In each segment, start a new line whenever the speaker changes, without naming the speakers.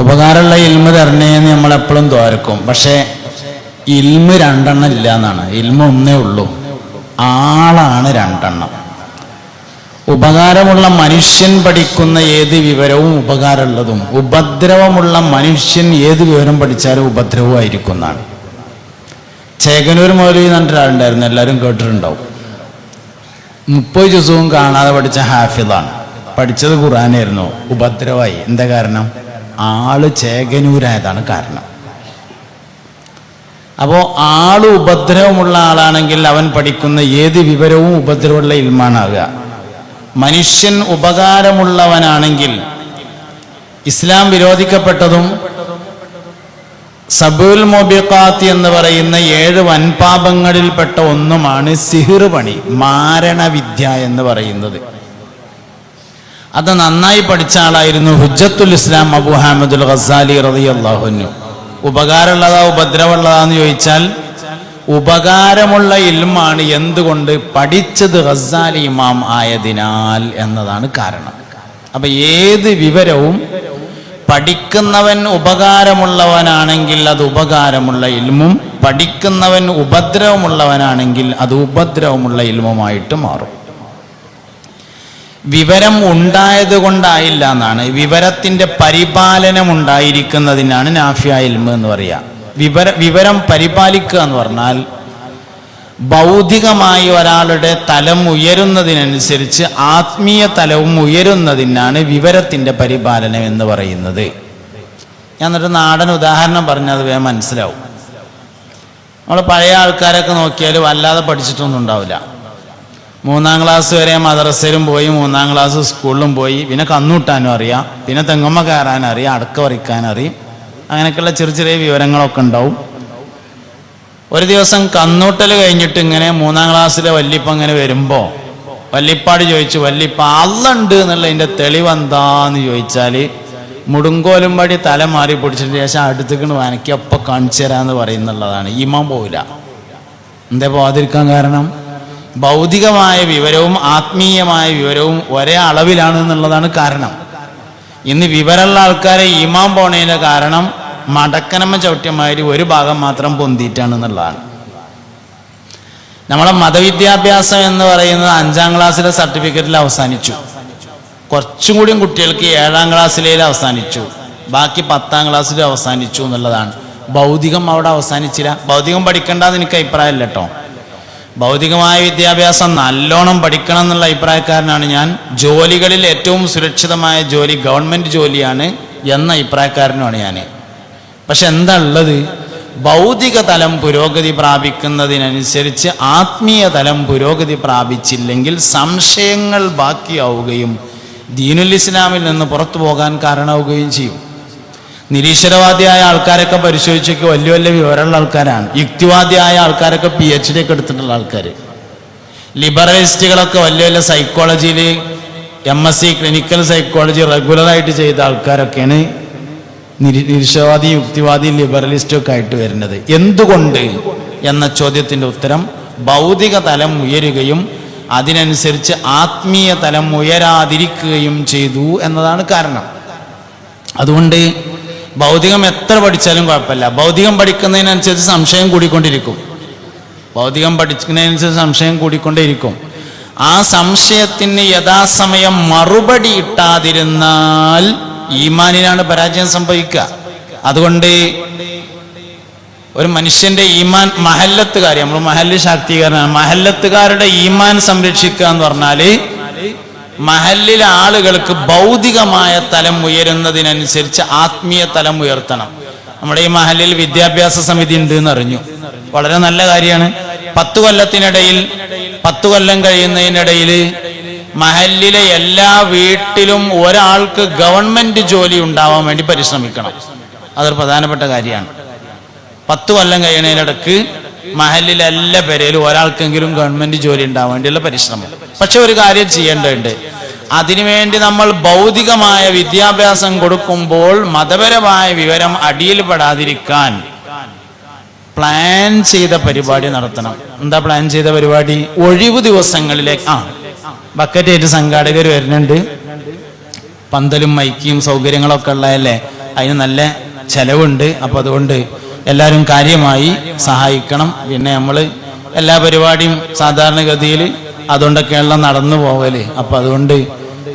ഉപകാരമുള്ള ഇൽമ തരണേന്ന് നമ്മളെപ്പോഴും തോരക്കും. പക്ഷേ ഇൽമ രണ്ടെണ്ണം ഇല്ല എന്നാണ്. ഇൽമ ഒന്നേ ഉള്ളൂ, ആളാണ് രണ്ടെണ്ണം. ഉപകാരമുള്ള മനുഷ്യൻ പഠിക്കുന്ന ഏത് വിവരവും ഉപകാരമുള്ളതും, ഉപദ്രവമുള്ള മനുഷ്യൻ ഏത് വിവരം പഠിച്ചാലും ഉപദ്രവമായിരിക്കും എന്നാണ്. ചേകനൂർ മൗലവി എന്ന് പറഞ്ഞിട്ടൊരാളുണ്ടായിരുന്നു, എല്ലാവരും കേട്ടിട്ടുണ്ടാവും. 30 ജുസുവും കാണാതെ പഠിച്ച ഹാഫിളാണ്. പഠിച്ചത് ഖുർആനായിരുന്നു. ഉപദ്രവമായി. എന്താ കാരണം? ആള് ചേകനൂരായതാണ് കാരണം. അപ്പോൾ ആള് ഉപദ്രവമുള്ള ആളാണെങ്കിൽ അവൻ പഠിക്കുന്ന ഏത് വിവരവും ഉപദ്രവമുള്ള ഇൽമാണാകുക. മനുഷ്യൻ ഉപകാരമുള്ളവനാണെങ്കിൽ ഇസ്ലാം വിരോധിക്കപ്പെട്ടതും സബുൽ മുബിഖാത്ത് എന്ന് പറയുന്ന 7 വൻപാപങ്ങളിൽപ്പെട്ട ഒന്നുമാണ് സിഹിർ പണി, മാരണവിദ്യ എന്ന് പറയുന്നത്. അത് നന്നായി പഠിച്ച ആളായിരുന്നു ഹുജ്ജത്തുൽ ഇസ്ലാം അബൂ ഹാമിദുൽ ഗസാലി റളിയല്ലാഹു അൻഹു. ഉപകാരമുള്ളതാ ഉപദ്രവമുള്ളതാന്ന് ചോദിച്ചാൽ ഉപകാരമുള്ള ഇൽമാണ്. എന്തുകൊണ്ട്? പഠിച്ചത് ഗസാലി ഇമാം ആയതിനാൽ എന്നതാണ് കാരണം. അപ്പൊ ഏത് വിവരവും പഠിക്കുന്നവൻ ഉപകാരമുള്ളവനാണെങ്കിൽ അത് ഉപകാരമുള്ള ഇൽമും, പഠിക്കുന്നവൻ ഉപദ്രവമുള്ളവനാണെങ്കിൽ അത് ഉപദ്രവമുള്ള ഇൽമുമായിട്ട് മാറും. വിവരം ഉണ്ടായത് കൊണ്ടായില്ല എന്നാണ്. വിവരത്തിന്റെ പരിപാലനം ഉണ്ടായിരിക്കുന്നതിനാണ് നാഫിയ ഇൽമ് എന്ന് പറയുക. വിവരം പരിപാലിക്കുക എന്ന് പറഞ്ഞാൽ ഭൗതികമായി ഒരാളുടെ തലം ഉയരുന്നതിനനുസരിച്ച് ആത്മീയ തലവും ഉയരുന്നതിനാണ് വിവരത്തിന്റെ പരിപാലനം എന്ന് പറയുന്നത്. ഞാൻ എന്നിട്ട് നാടൻ ഉദാഹരണം പറഞ്ഞത് വേഗം മനസ്സിലാവും. നമ്മൾ പഴയ ആൾക്കാരൊക്കെ നോക്കിയാൽ വല്ലാതെ പഠിച്ചിട്ടൊന്നും ഉണ്ടാവില്ല. 3ാം ക്ലാസ് വരെ മദ്രസയിലും പോയി, 3ാം ക്ലാസ് സ്കൂളിലും പോയി, പിന്നെ കന്നൂട്ടാനും അറിയാം, പിന്നെ തെങ്ങമ്മ കയറാനും അറിയാം, അടക്ക പറിക്കാനറിയാം, അങ്ങനെയൊക്കെയുള്ള ചെറിയ ചെറിയ വിവരങ്ങളൊക്കെ ഉണ്ടാവും. ഒരു ദിവസം കന്നൂട്ടൽ കഴിഞ്ഞിട്ട് ഇങ്ങനെ 3ാം ക്ലാസ്സിലെ വല്യപ്പ ഇങ്ങനെ വരുമ്പോൾ വല്യപ്പാട് ചോദിച്ചു, വല്യപ്പ അള്ളുണ്ട് എന്നുള്ളതിൻ്റെ തെളിവെന്താന്ന് ചോദിച്ചാൽ മുടുങ്കോലും പടി തല മാറി പിടിച്ചിട്ട് ശേഷം അടുത്തേക്കണ് വനക്കി അപ്പം കാണിച്ചു തരാമെന്ന് പറയുന്നുള്ളതാണ്. ഇമാം പോവില്ല. എന്താ പോകാതിരിക്കാൻ കാരണം? ഭൗതികമായ വിവരവും ആത്മീയമായ വിവരവും ഒരേ അളവിലാണ് എന്നുള്ളതാണ് കാരണം. ഇന്ന് വിവരമുള്ള ആൾക്കാരെ ഇമാം പോണതിൻ്റെ കാരണം മടക്കനമ്മ ചവിട്ടിയമാതിരി ഒരു ഭാഗം മാത്രം പൊന്തിയിട്ടാണ് എന്നുള്ളതാണ്. നമ്മളെ മതവിദ്യാഭ്യാസം എന്ന് പറയുന്നത് 5ാം ക്ലാസ്സിലെ സർട്ടിഫിക്കറ്റിൽ അവസാനിച്ചു. കുറച്ചും കൂടിയും കുട്ടികൾക്ക് 7ാം ക്ലാസ്സിലേൽ അവസാനിച്ചു, ബാക്കി 10ാം ക്ലാസ്സിൽ അവസാനിച്ചു എന്നുള്ളതാണ്. ഭൗതികം അവിടെ അവസാനിച്ചില്ല. ഭൗതികം പഠിക്കേണ്ടെന്ന് എനിക്ക് അഭിപ്രായമില്ല കേട്ടോ. ഭൗതികമായ വിദ്യാഭ്യാസം നല്ലോണം പഠിക്കണം എന്നുള്ള അഭിപ്രായക്കാരനാണ് ഞാൻ. ജോലികളിൽ ഏറ്റവും സുരക്ഷിതമായ ജോലി ഗവൺമെൻറ് ജോലിയാണ് എന്ന അഭിപ്രായക്കാരനുമാണ് ഞാൻ. പക്ഷെ എന്താ ഉള്ളത്? ഭൗതിക തലം പുരോഗതി പ്രാപിക്കുന്നതിനനുസരിച്ച് ആത്മീയ തലം പുരോഗതി പ്രാപിച്ചില്ലെങ്കിൽ സംശയങ്ങൾ ബാക്കിയാവുകയും ദീനുൽ ഇസ്ലാമിൽ നിന്ന് പുറത്തു പോകാൻ കാരണമാവുകയും ചെയ്യും. നിരീശ്വരവാദിയായ ആൾക്കാരൊക്കെ പരിശോധിച്ചൊക്കെ വലിയ വലിയ വിവരമുള്ള ആൾക്കാരാണ്. യുക്തിവാദിയായ ആൾക്കാരൊക്കെ PhD ഒക്കെ എടുത്തിട്ടുള്ള ആൾക്കാർ. ലിബറലിസ്റ്റുകളൊക്കെ വലിയ വലിയ സൈക്കോളജിയിൽ MSc ക്ലിനിക്കൽ സൈക്കോളജി റെഗുലറായിട്ട് ചെയ്ത ആൾക്കാരൊക്കെയാണ് നിരീശ്വരവാദി, യുക്തിവാദി, ലിബറലിസ്റ്റും ഒക്കെ ആയിട്ട് വരുന്നത്. എന്തുകൊണ്ട് എന്ന ചോദ്യത്തിൻ്റെ ഉത്തരം ഭൗതിക തലം ഉയരുകയും അതിനനുസരിച്ച് ആത്മീയ തലം ഉയരാതിരിക്കുകയും ചെയ്തു എന്നതാണ് കാരണം. അതുകൊണ്ട് ഭൗതികം എത്ര പഠിച്ചാലും കുഴപ്പമില്ല. ഭൗതികം പഠിക്കുന്നതിനനുസരിച്ച് സംശയം കൂടിക്കൊണ്ടിരിക്കും. ഭൗതികം പഠിക്കുന്നതിനനുസരിച്ച് സംശയം കൂടിക്കൊണ്ടേയിരിക്കും. ആ സംശയത്തിന് യഥാസമയം മറുപടി ഇട്ടാതിരുന്നാൽ ഈമാനിനാണ് പരാജയം സംഭവിക്കുക. അതുകൊണ്ട് ഒരു മനുഷ്യന്റെ ഈമാൻ മഹല്ലത്തുകാർ, നമ്മൾ മഹല്ല് ശാക്തീകരണമാണ്, മഹല്ലത്തുകാരുടെ ഈമാൻ സംരക്ഷിക്കുക എന്ന് പറഞ്ഞാൽ മഹല്ലിലെ ആളുകൾക്ക് ഭൗതികമായ തലം ഉയരുന്നതിനനുസരിച്ച് ആത്മീയ തലം ഉയർത്തണം. നമ്മുടെ ഈ മഹല്ലിൽ വിദ്യാഭ്യാസ സമിതി ഉണ്ട് എന്ന് അറിഞ്ഞു, വളരെ നല്ല കാര്യമാണ്. 10 കൊല്ലത്തിനിടയിൽ 10 കൊല്ലം കഴിയുന്നതിനിടയിൽ മഹല്ലിലെ എല്ലാ വീട്ടിലും ഒരാൾക്ക് ഗവൺമെന്റ് ജോലി ഉണ്ടാവാൻ വേണ്ടി പരിശ്രമിക്കണം. അതൊരു പ്രധാനപ്പെട്ട കാര്യമാണ്. 10 കൊല്ലം കഴിയുന്നതിനിടക്ക് മഹല്ലിലെ എല്ലാ പേരിലും ഒരാൾക്കെങ്കിലും ഗവൺമെന്റ് ജോലി ഉണ്ടാവാൻ വേണ്ടിയുള്ള പരിശ്രമം. പക്ഷെ ഒരു കാര്യം ചെയ്യേണ്ടതുണ്ട്. അതിനുവേണ്ടി നമ്മൾ ഭൗതികമായ വിദ്യാഭ്യാസം കൊടുക്കുമ്പോൾ മതപരമായ വിവരം അടിയിൽപ്പെടാതിരിക്കാൻ പ്ലാൻ ചെയ്ത പരിപാടി നടത്തണം. എന്താ പ്ലാൻ ചെയ്ത പരിപാടി? ഒഴിവു ദിവസങ്ങളിലേക്ക് ബക്കറ്റായിട്ട് സംഘാടകർ വരുന്നുണ്ട്. പന്തലും മൈക്കിയും സൗകര്യങ്ങളൊക്കെ ഉള്ളതല്ലേ. അതിന് നല്ല ചെലവുണ്ട്. അപ്പോൾ അതുകൊണ്ട് എല്ലാവരും കാര്യമായി സഹായിക്കണം. പിന്നെ നമ്മൾ എല്ലാ പരിപാടിയും സാധാരണഗതിയിൽ അതുകൊണ്ടൊക്കെയുള്ള നടന്നു പോവല്. അപ്പോൾ അതുകൊണ്ട്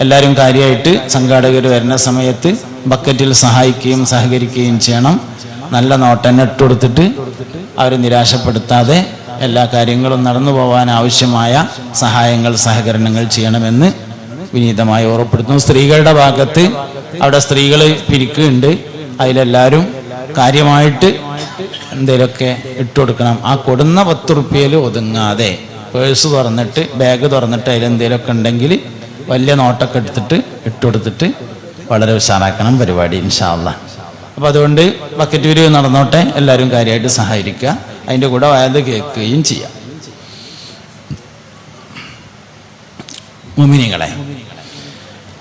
എല്ലാവരും കാര്യമായിട്ട് സംഘാടകർ വരുന്ന സമയത്ത് ബക്കറ്റിൽ സഹായിക്കുകയും സഹകരിക്കുകയും ചെയ്യണം. നല്ല നോട്ടന്നെ ഇട്ടുകൊടുത്തിട്ട് അവർ നിരാശപ്പെടുത്താതെ എല്ലാ കാര്യങ്ങളും നടന്നു പോകാൻ ആവശ്യമായ സഹായങ്ങൾ സഹകരണങ്ങൾ ചെയ്യണമെന്ന് വിനീതമായി ഓർമ്മപ്പെടുത്തുന്നു. സ്ത്രീകളുടെ ഭാഗത്ത് അവിടെ സ്ത്രീകൾ പിരിക്കുന്നുണ്ട്. അതിലെല്ലാവരും കാര്യമായിട്ട് എന്തെങ്കിലുമൊക്കെ ഇട്ടുകൊടുക്കണം. ആ കൊടുന്ന 10 റുപ്യയിൽ ഒതുങ്ങാതെ പേഴ്സ് തുറന്നിട്ട് ബാഗ് തുറന്നിട്ട് അതിലെന്തെങ്കിലുമൊക്കെ ഉണ്ടെങ്കിൽ വലിയ നോട്ടൊക്കെ എടുത്തിട്ട് ഇട്ടുകൊടുത്തിട്ട് വളരെ ഉഷാറാക്കണം പരിപാടി ഇൻഷാ അല്ലാഹ്. അപ്പോൾ അതുകൊണ്ട് ബക്കറ്റ് പിരിവ് നടന്നോട്ടെ. എല്ലാവരും കാര്യമായിട്ട് സഹായിക്കുക. അതിൻ്റെ കൂടെ വയത് കേൾക്കുകയും ചെയ്യാം. മുഅ്മിനീങ്ങളെ,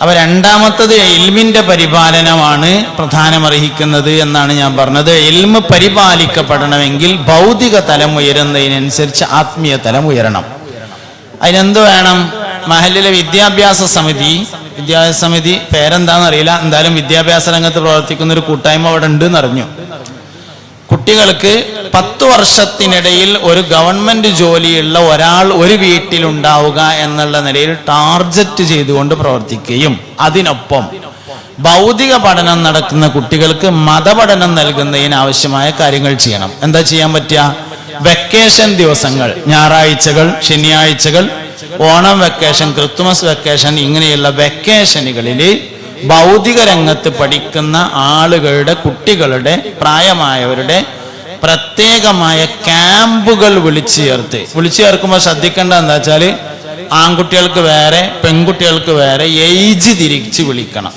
അപ്പോൾ രണ്ടാമത്തത് ഇൽമിന്റെ പരിപാലനമാണ് പ്രധാനമർഹിക്കുന്നത് എന്നാണ് ഞാൻ പറഞ്ഞത്. ഇൽമ് പരിപാലിക്കപ്പെടണമെങ്കിൽ ഭൗതിക തലം ഉയരുന്നതിനനുസരിച്ച് ആത്മീയ തലം ഉയരണം. അതിനെന്ത് വേണം? മഹല്ലിലെ വിദ്യാഭ്യാസ സമിതി പേരെന്താണെന്നറിയില്ല, എന്തായാലും വിദ്യാഭ്യാസ രംഗത്ത് പ്രവർത്തിക്കുന്ന ഒരു കൂട്ടായ്മ അവിടെ ഉണ്ട് എന്നറിഞ്ഞു. കുട്ടികൾക്ക് 10 വർഷത്തിനിടയിൽ ഒരു ഗവൺമെന്റ് ജോലിയുള്ള ഒരാൾ ഒരു വീട്ടിലുണ്ടാവുക എന്നുള്ള നിലയിൽ ടാർഗറ്റ് ചെയ്തുകൊണ്ട് പ്രവർത്തിക്കുകയും അതിനൊപ്പം ഭൗതിക പഠനം നടക്കുന്ന കുട്ടികൾക്ക് മതപഠനം നൽകുന്നതിന് ആവശ്യമായ കാര്യങ്ങൾ ചെയ്യണം. എന്താ ചെയ്യാൻ പറ്റുക? വെക്കേഷൻ ദിവസങ്ങൾ, ഞായറാഴ്ചകൾ, ശനിയാഴ്ചകൾ, ഓണം വെക്കേഷൻ, ക്രിസ്തുമസ് വെക്കേഷൻ, ഇങ്ങനെയുള്ള വെക്കേഷനുകളിൽ ഭൗതിക രംഗത്ത് പഠിക്കുന്ന ആളുകളുടെ കുട്ടികളുടെ പ്രായമായവരുടെ പ്രത്യേകമായ ക്യാമ്പുകൾ വിളിച്ചു ചേർക്കുമ്പോൾ ശ്രദ്ധിക്കേണ്ട എന്താ വെച്ചാൽ ആൺകുട്ടികൾക്ക് വേറെ പെൺകുട്ടികൾക്ക് വേറെ ഏജ് തിരിച്ച് വിളിക്കണം.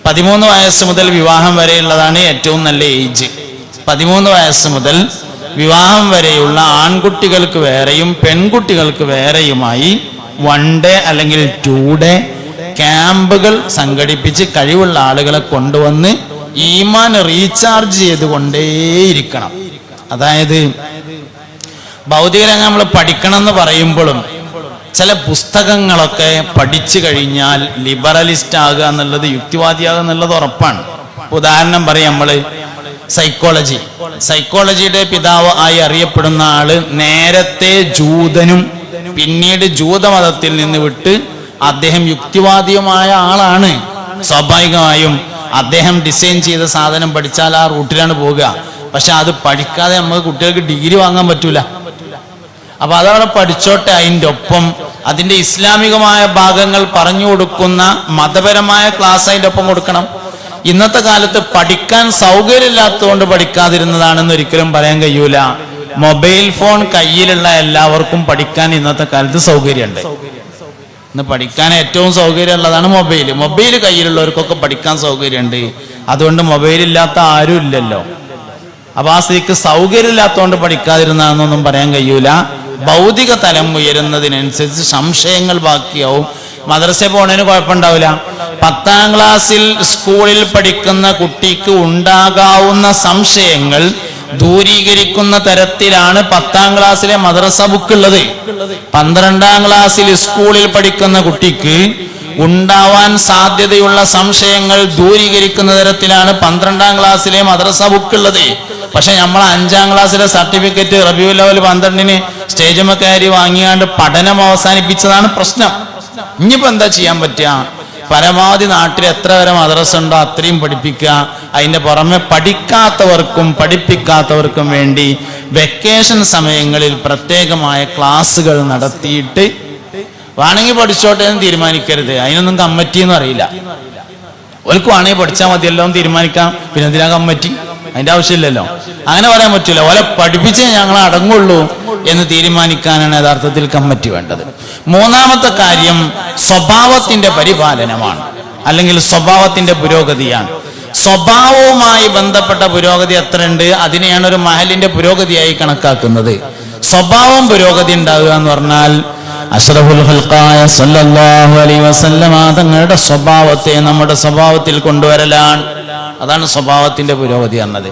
13 വയസ്സ് മുതൽ വിവാഹം വരെയുള്ളതാണ് ഏറ്റവും നല്ല ഏജ്. 13 വയസ്സ് മുതൽ വിവാഹം വരെയുള്ള ആൺകുട്ടികൾക്ക് വേറെയും പെൺകുട്ടികൾക്ക് വേറെയുമായി 1 ഡേ അല്ലെങ്കിൽ 2 ഡേ ക്യാമ്പുകൾ സംഘടിപ്പിച്ച് കഴിവുള്ള ആളുകളെ കൊണ്ടുവന്ന് ഈമാൻ റീചാർജ് ചെയ്തുകൊണ്ടേയിരിക്കണം. അതായത് ഭൗതിക രംഗം നമ്മൾ പഠിക്കണം എന്ന് പറയുമ്പോഴും ചില പുസ്തകങ്ങളൊക്കെ പഠിച്ചു കഴിഞ്ഞാൽ ലിബറലിസ്റ്റ് ആകുക എന്നുള്ളത്, യുക്തിവാദിയാകുക എന്നുള്ളത് ഉറപ്പാണ്. ഉദാഹരണം പറയാം, നമ്മള് സൈക്കോളജിയുടെ പിതാവ് ആയി അറിയപ്പെടുന്ന ആള് നേരത്തെ ജൂതനും പിന്നീട് ജൂതമതത്തിൽ നിന്ന് വിട്ട് അദ്ദേഹം യുക്തിവാദിയുമായ ആളാണ്. സ്വാഭാവികമായും അദ്ദേഹം ഡിസൈൻ ചെയ്ത സാധനം പഠിച്ചാൽ ആ റൂട്ടിലാണ് പോവുക. പക്ഷെ അത് പഠിക്കാതെ നമുക്ക് കുട്ടികൾക്ക് ഡിഗ്രി വാങ്ങാൻ പറ്റൂല. അപ്പൊ അതവിടെ പഠിച്ചോട്ടെ. അതിൻ്റെ ഒപ്പം അതിൻ്റെ ഇസ്ലാമികമായ ഭാഗങ്ങൾ പറഞ്ഞു കൊടുക്കുന്ന മതപരമായ ക്ലാസ് അതിൻ്റെ ഒപ്പം കൊടുക്കണം. ഇന്നത്തെ കാലത്ത് പഠിക്കാൻ സൗകര്യമില്ലാത്തതുകൊണ്ട് പഠിക്കാതിരുന്നതാണെന്ന് ഒരിക്കലും പറയാൻ കഴിയൂല. മൊബൈൽ ഫോൺ കയ്യിലുള്ള എല്ലാവർക്കും പഠിക്കാൻ ഇന്നത്തെ കാലത്ത് സൗകര്യമുണ്ട്. ഇന്ന് പഠിക്കാൻ ഏറ്റവും സൗകര്യമുള്ളതാണ് മൊബൈൽ കയ്യിലുള്ളവർക്കൊക്കെ പഠിക്കാൻ സൗകര്യമുണ്ട്. അതുകൊണ്ട് മൊബൈൽ ഇല്ലാത്ത ആരും ഇല്ലല്ലോ. അപ്പൊ ആ സ്ത്രീക്ക് സൗകര്യമില്ലാത്തതുകൊണ്ട് പഠിക്കാതിരുന്നതെന്നൊന്നും പറയാൻ കഴിയൂല. ഭൗതിക തലം ഉയരുന്നതിനനുസരിച്ച് സംശയങ്ങൾ ബാക്കിയാവും. മദ്രസയിൽ പോണതിന് കുഴപ്പമുണ്ടാവില്ല. 10ാം ക്ലാസ്സിൽ സ്കൂളിൽ പഠിക്കുന്ന കുട്ടിക്ക് ഉണ്ടാകാവുന്ന സംശയങ്ങൾ ദൂരീകരിക്കുന്ന തരത്തിലാണ് 10ാം ക്ലാസ്സിലെ മദ്രസ ബുക്ക് ഉള്ളത്. 12ാം ക്ലാസ്സിൽ സ്കൂളിൽ പഠിക്കുന്ന കുട്ടിക്ക് ഉണ്ടാവാൻ സാധ്യതയുള്ള സംശയങ്ങൾ ദൂരീകരിക്കുന്ന തരത്തിലാണ് 12ാം ക്ലാസ്സിലെ മദ്രസ ബുക്ക് ഉള്ളത്. പക്ഷെ നമ്മൾ 5ാം ക്ലാസ്സിലെ സർട്ടിഫിക്കറ്റ് റബീഉൽ അവ്വൽ 12-ന് സ്റ്റേജുമ്മ കയറി വാങ്ങിയാണ്ട് പഠനം അവസാനിപ്പിച്ചതാണ് പ്രശ്നം. ഇനിയിപ്പോ എന്താ ചെയ്യാൻ പറ്റുക? പരമാവധി നാട്ടിൽ എത്ര വരെ മദ്രസ ഉണ്ടോ അത്രയും പഠിപ്പിക്കുക. അതിന്റെ പുറമെ പഠിക്കാത്തവർക്കും പഠിപ്പിക്കാത്തവർക്കും വേണ്ടി വെക്കേഷൻ സമയങ്ങളിൽ പ്രത്യേകമായ ക്ലാസ്സുകൾ നടത്തിയിട്ട് വേണമെങ്കിൽ പഠിച്ചോട്ടെ എന്ന് തീരുമാനിക്കരുത്. അതിനൊന്നും കമ്മിറ്റി എന്ന് അറിയില്ല. ഓൽക്ക് വേണമെങ്കിൽ പഠിച്ചാൽ മതിയല്ലോ എന്ന് തീരുമാനിക്കാം. പിന്നെ എന്തിനാ കമ്മിറ്റി? അതിന്റെ ആവശ്യമില്ലല്ലോ. അങ്ങനെ പറയാൻ പറ്റില്ല. ഓലെ പഠിപ്പിച്ചേ ഞങ്ങൾ അടങ്ങുള്ളൂ എന്ന് തീരുമാനിക്കാനാണ് യഥാർത്ഥത്തിൽ കമ്മിറ്റി വേണ്ടത്. 3ാമത്തെ കാര്യം സ്വഭാവത്തിന്റെ പരിപാലനമാണ്, അല്ലെങ്കിൽ സ്വഭാവത്തിന്റെ പുരോഗതിയാണ്. സ്വഭാവവുമായി ബന്ധപ്പെട്ട പുരോഗതി എത്രയുണ്ട് അതിനെയാണ് ഒരു മഹലിന്റെ പുരോഗതിയായി കണക്കാക്കുന്നത്. സ്വഭാവം പുരോഗതി ഉണ്ടാവുക എന്ന് പറഞ്ഞാൽ അഷ്റഫുൽ ഖൽഖായ സല്ലല്ലാഹു അലൈഹി വസല്ലമ തങ്ങളുടെ സ്വഭാവത്തെ നമ്മുടെ സ്വഭാവത്തിൽ കൊണ്ടുവരലാണ്. അതാണ് സ്വഭാവത്തിന്റെ പുരോഗതി എന്നത്.